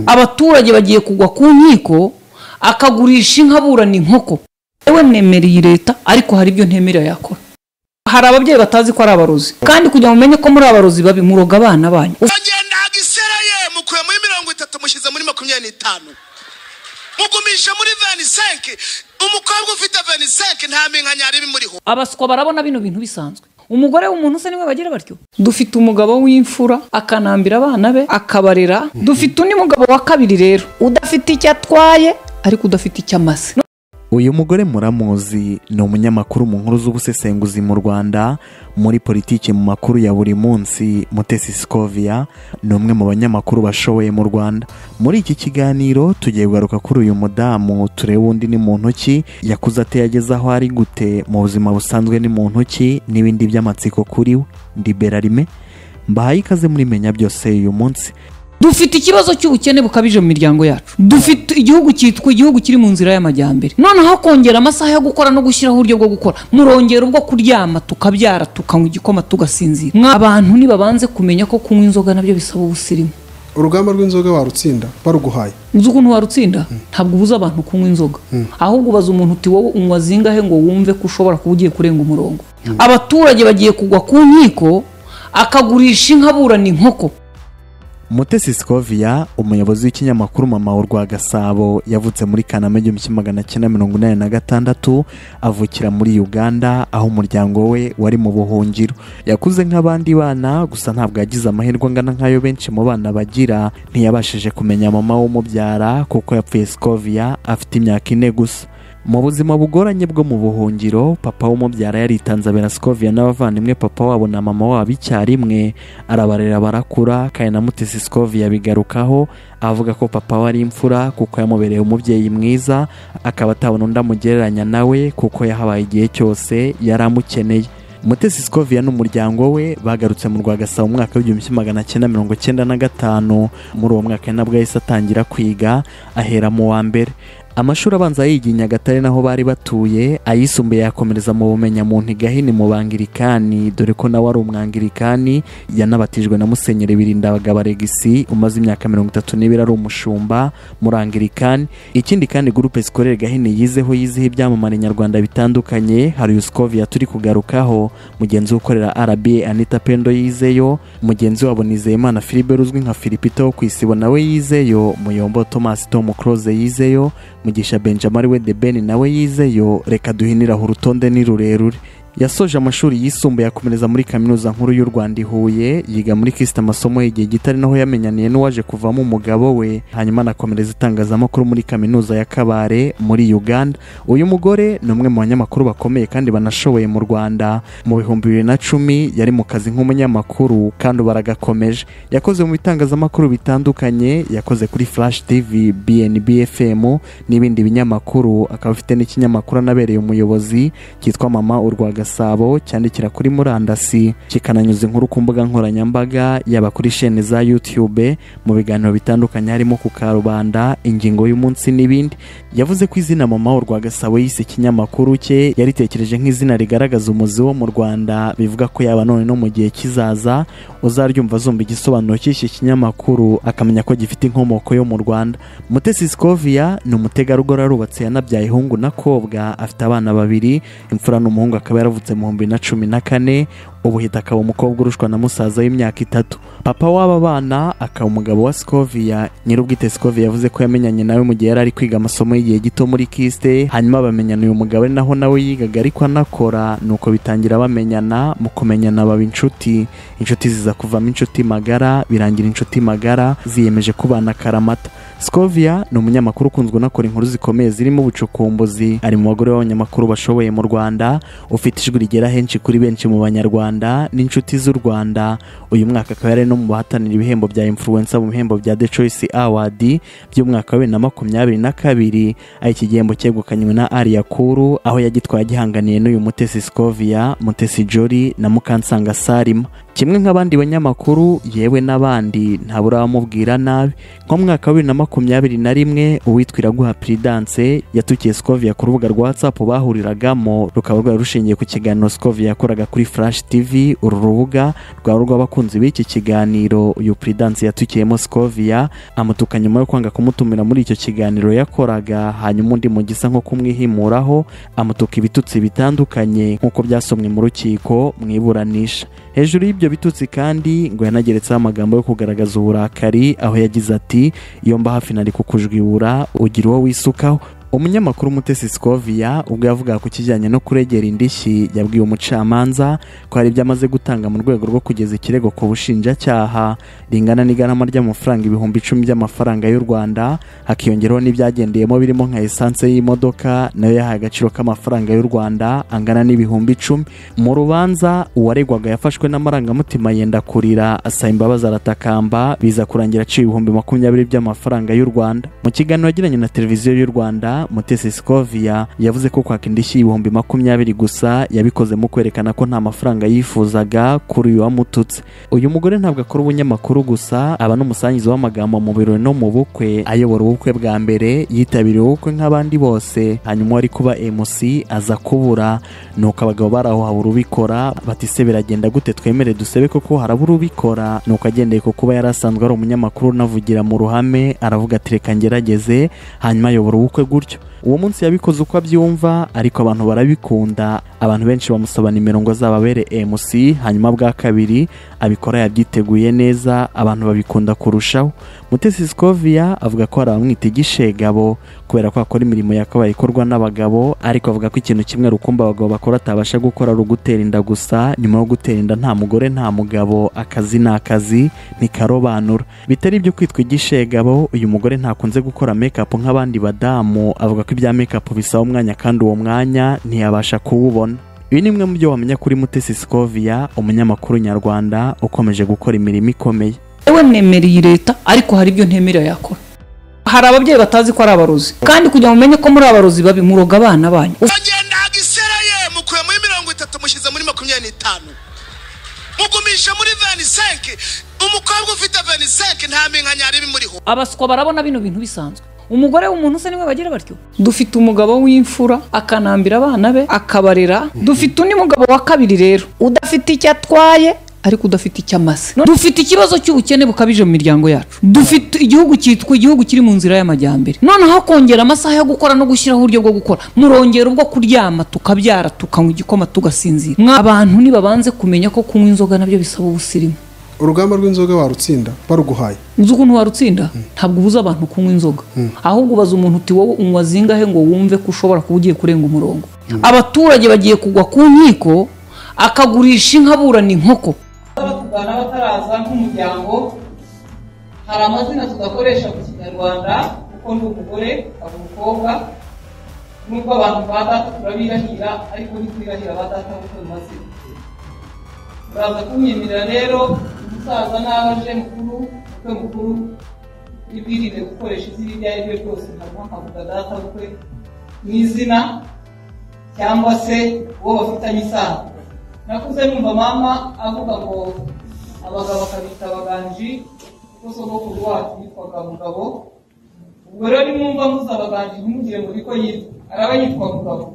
abaturage bagiye kugwa ku nkiko akagurisha inka burana inkoko. Ewe nemereye leta ariko hari ibyo ntemerera yakora. Hari ababyeyi batazi ko ari abarozi kandi kugira mumenye ko muri abarozi babi muroga abana banyu. Agenda agiseraye mukuye muri 30 mushize muri 25 mugumisha muri 25 umukobwa ufite 25 nta minkanyari bimuriho. Abaswa barabona bino bintu bisanzwe. Umugore w'umuntu se niwe bagira batyo. Dufite umugabo w'imfura akanambira abana be akabarera. Dufite undi mugabo wa kabiri rero udafite icyo atwaye ariko udafite icyo amase. Uyu mugore muramuzi ni umunyamakuru mu nkuru z'ubusesenguzi mu Rwanda muri politiki mu makuru ya buri munsi. Mutesi Scovia ni umwe mu banyamakuru bashoboye mu Rwanda. Muri iki kiganiro tugiye kugaruka kuri uyu mudamu, turebe undi ni muntu ki, yakuze ateyageza aho ari gute mu buzima busanzwe, ni muntu ki n'ibindi by'amatsiko kuri we. Ndi Berarime mbahaye ikaze muri Menya Byose uyu munsi. Dufite ikibazo cy'ubukene bukabije mu miryango yacu. Dufite igihugu cyitwa igihugu kiri mu nzira y'amajyambere. Noneho kongera amasaha yo gukora no gushyiraho uburyo bwo gukora. Murongera ubwo kuryama tukabyara tukanywa igikoma tugasinzira. Abantu nibabanze kumenya ko kunywa inzoga nabyo bisaba ubusirimu. Urugamba rw'inzoga warutsinda baruguhaye. Uzi ukuntu warutsinda? Ntabwo ubuza abantu kunywa inzoga. Ahubwo ubaza umuntu uti wowe unywa zingahe ngo wumve ko ushobora kuba ugiye kurenga umurongo. Abaturage bagiye kugwa ku nkiko akagurisha inka burana inkoko. Mutesi Scovia, umuyobozi w'ikinyamakuru Mama w'u Gasabo, yavutse muri Kanama 1986, avukira muri Uganda aho umuryango we wari mu buhungiro. Yakuze nk'abandi bana, gusa ntabwo yagize amahirwe angana nk'ayo benshi mu bana bagira. Ntiyabashije kumenya mama w'umubyara kuko yapfuye Scovia afite imyaka 4 gusa. Mu buzima bugoranye bwo mu buhungiro, papa w'umubyara yaritanze abera Scovia n'abavandimwe papa wabo na mama wabo icyarimwe, arabarera barakura. Kandi na Mutesi Scovia bigarukaho avuga ko papa wari imfura kuko yamubereye umubyeyi mwiza, akaba atabona undi amugereranya nawe kuko yahabaye igihe cyose yaramukeneye. Mutesi Scovia n'umuryango we bagarutse mu Rwagasabo mu mwaka w'1995. Muri uwo mwaka nabwo yahise atangira kwiga, ahera mu wa mbere. Amashuri abanza yigiye Nyagatare naho bari batuye, ayisumbuye yakomereza mu bumenyamuntu Gahini mu Bangirikani, dore ko nawe ari umwangirikani. Yanabatijwe na Musenyeri Birindabagabo Alegisi umaze imyaka 32 ari umushumba muri Angirikani. Ikindi kandi groupe scolaire Gahini yizeho ibyamamare nyarwanda bitandukanye. Hari Scovia turi kugarukaho, mugenzi ukorera RBA Anita Pendo yizeyo, mugenzi wabo Nizeyimana Philibert uzwi nka Philipito wo kwisibo nawe yizeyo, Muyombo Thomas Tom Close yizeyo, Mugisha Benjamin we de Ben nawe yizeyo. Reka duhinira urutonde ni rurerure. Yasoje amashuri yisumbuye akomereza muri Kaminuza Nkuru y'u Rwanda Huye, yiga muri Kristo amasomo y'igihe gitari naho yamenyaniye n'uwaje kuvamo umugabo we, hanyuma anakomereza itangazamakuru muri Kaminuza ya Kabare muri Uganda. Uyu mugore ni umwe mu banyamakuru bakomeye kandi banashoboye mu Rwanda. Mu 2010 yari mu kazi nk'umunyamakuru kandi baragakomeje. Yakoze mu bitangazamakuru bitandukanye, yakoze kuri Flash TV, BNB FM n'ibindi binyamakuru. Akaba afite n'ikinyamakuru anabereye umuyobozi cyitwa Mama w'u Gasabo, cyandikira kuri murandasi, kikananyuza inkuru ku mbuga nkoranyambaga, yaba kuri chaîne za YouTube, mu biganiro bitandukanye harimo ku Karubanda, Ingingo y'umunsi n'ibindi. Yavuze ko izina Mama w'u Gasabo yise ikinyamakuru cye yaritekereje nk'izina rigaragaza umuzi wo mu Rwanda, bivuga ko yaba none no mu gihe kizaza uzaryumva zumba igisobanuro cy'iki kinyamakuru akamenya ko gifite inkomoko yo mu Rwanda. Mutesi Scovia ni umutegarugori arubatse, yanabyaye ihungu na kobwa, afite abana 2, imfura n'umuhungu. Akaba yaravutse mu 2014, ubuhita akaba umukobwa urushwa na musaza w'imyaka 3. Papa w'aba bana akaba umugabo wa Scovia. Nyirubwite Scovia yavuze ko yamenyanye nawe mu gihe yari ari kwiga amasomo y'igihe gito muri Kiste, hanyuma bamenyana uyu mugabo ari naho nawe yigaga ariko anakora, nuko bitangira bamenyana. Mu kumenyana baba inshuti ziza kuvamo inshuti magara, birangira inshuti magara ziyemeje kubana karamata. Scovia ni umunyamakuru ukunzwe unakora inkuru zikomeye zirimo ubucukumbuzi. Ari mu bagore b'abanyamakuru bashoboye mu Rwanda, ufite ijwi rigera henshi kuri benshi mu Banyarwanda n'inshuti z'u Rwanda. Uyu mwaka akaba yari no mu bahatanira ibihembo bya influencer mu bihembo bya The Choice Award by'umwaka wa 2022. Iki gihembo cyegukanywe na Aria Kuru, aho yagitwaye gihanganiye n'uyu Mutesi Scovia, Mutesi Jolly na Mukansanga Salima. kimwe nk'abandi banyamakuru yewe n'abandi ntabura bamubwira nabi. nko mu mwaka wa 2021 uwitwa Iraguha Prudence yatukiye Scovia ku rubuga rwa WhatsApp bahuriragamo, rukaba rwari rushingiye ku kiganiro Scovia yakoraga kuri Flash TV. uru rubuga rwari rw'abakunzi b'iki kiganiro. uyu Prudence yatukiyemo Scovia amutuka nyuma yo kwanga kumutumira muri icyo kiganiro yakoraga, hanyuma undi mu gisa nko kumwihimuraho amutuka ibitutsi bitandukanye nk'uko byasomwe mu rukiko mu iburanisha. hejuru y'ibyo bitutsi kandi ngo yanageretseho amagambo yo kugaragaza uburakari, aho yagize ati iyo mba hafi nari kukujwibura ugira uwo wisukaho. umunyamakuru Mutesi Scovia ubwo yavugaga ku kijyanye no kuregera indishyi yabwiye umucamanza ko hari ibyo amaze gutanga mu rwego rwo kugeza ikirego ku bushinjacyaha ringana n'igarama ry'amafaranga 10,000 by'amafaranga y'u Rwanda, hakiyongeraho n'ibyagendeyemo birimo nka essence y'imodoka nayo yahaye agaciro k'amafaranga y'u Rwanda angana n'10,000. mu rubanza uwaregwaga yafashwe n'amarangamutima yenda kurira, asaba imbabazi aratakamba, biza kurangira aciye 20,000 by'amafaranga y'u Rwanda. mu kiganiro yagiranye na televiziyo y'u Rwanda, Mutesi Scovia yavuze ko kwaka indishyi 20,000 gusa yabikoze mu kwerekana ko nta mafaranga yifuzaga kuri uyu wamututse. uyu mugore ntabwo akora ubunyamakuru gusa, aba n'umusangizi w'amagambo mu birori no mu bukwe. ayobora ubukwe bwa mbere, yitabiriye ubukwe nk'abandi bose, hanyuma wari kuba MC aza kubura, nuko abagabo baraho habura ubikora bati se biragenda gute twemere dusebe koko harabura ubikora. nuko agendeye ku kuba yarasanzwe ari umunyamakuru unavugira mu ruhame, aravuga ati reka ngerageze, hanyuma ayobora ubukwe gutyo. uwo munsi yabikoze uko abyumva, ariko abantu barabikunda. abantu benshi bamusaba nimero ngo azababere MC, hanyuma bwa kabiri abikora yabyiteguye neza, abantu babikunda kurushaho. Mutesi Scovia avuga ko hari abamwita igishegabo kubera ko akora imirimo yakabaye ikorwa n'abagabo, ariko avuga ko ikintu kimwe rukumba abagabo bakora atabasha gukora ari ugutera inda gusa. nyuma yo gutera inda nta mugore nta mugabo, akazi ni akazi ntikarobanura. bitari ibyo kwitwa igishegabo, uyu mugore ntakunze gukora make-up nk'abandi badamu, avuga ko ibya make-up bisaba umwanya kandi uwo mwanya ntiyabasha kuwubona. ibi ni bimwe mu byo wamenya kuri Mutesi Scovia, umunyamakuru nyarwanda ukomeje gukora imirimo ikomeye. ewe nemereye leta, ariko hari ibyo ntemerera yakora. hari ababyeyi batazi ko ari abarozi, kandi kugira ngo umenye ko muri abarozi babi muroga abana banyu. agenda agiseraye mukuye muri 30 mushize muri 25, mugumisha muri 25. umukobwa ufite 25 nta minkanyari bimuriho. abaswa barabona bino bintu bisanzwe. umugore w'umuntu se niwe bagira batyo. dufite umugabo w'imfura akanambira abana be akabarera. dufite undi mugabo wa kabiri rero udafite icyo atwaye ariko udafite icyo amaze. dufite ikibazo cy'ubukene bukabije mu miryango yacu. dufite igihugu cyitwa igihugu kiri mu nzira y'amajyambere. noneho kongera amasaha yo gukora no gushyiraho uburyo bwo gukora, murongera ubwo kuryama tukabyara tukanywa igikoma tugasinzira. abantu nibabanze kumenya ko kunywa inzoga nabyo bisaba ubusirimu. urugamba rw'inzoga warutsinda baruguhaye. uzi ukuntu warutsinda? ntabwo ubuza abantu kunywa inzoga, ahubwo ubaza umuntu uti wowe unywa zingahe ngo wumve ko ushobora kuba ugiye kurenga umurongo. abaturage bagiye kugwa ku nkiko, akagurisha inka burana inkoko. batugana bataraza nk'umuryango, hari amazina tudakoresha mu Kinyarwanda kuko ndi umugore aba umukobwa, nubwo abantu ba data turabirahira ariko ntitwirahira ba data kuko mazina. uraza kumyemerera rero umusaza n'abaje mukuru ibirinde gukoresha izina ibyo ari byo byose, ntabwo nkavuga data bukwe n'izina cyangwa se uwo bafitanye isano. nakuze numva mama avuga ngo abagabo bakabita abaganji kuko sogokuru wacu yitwaga Mugabo. ubwo rero nimwumva muza abaganji ntimugire ngo niko yitwa, araba yitwa Mugabo.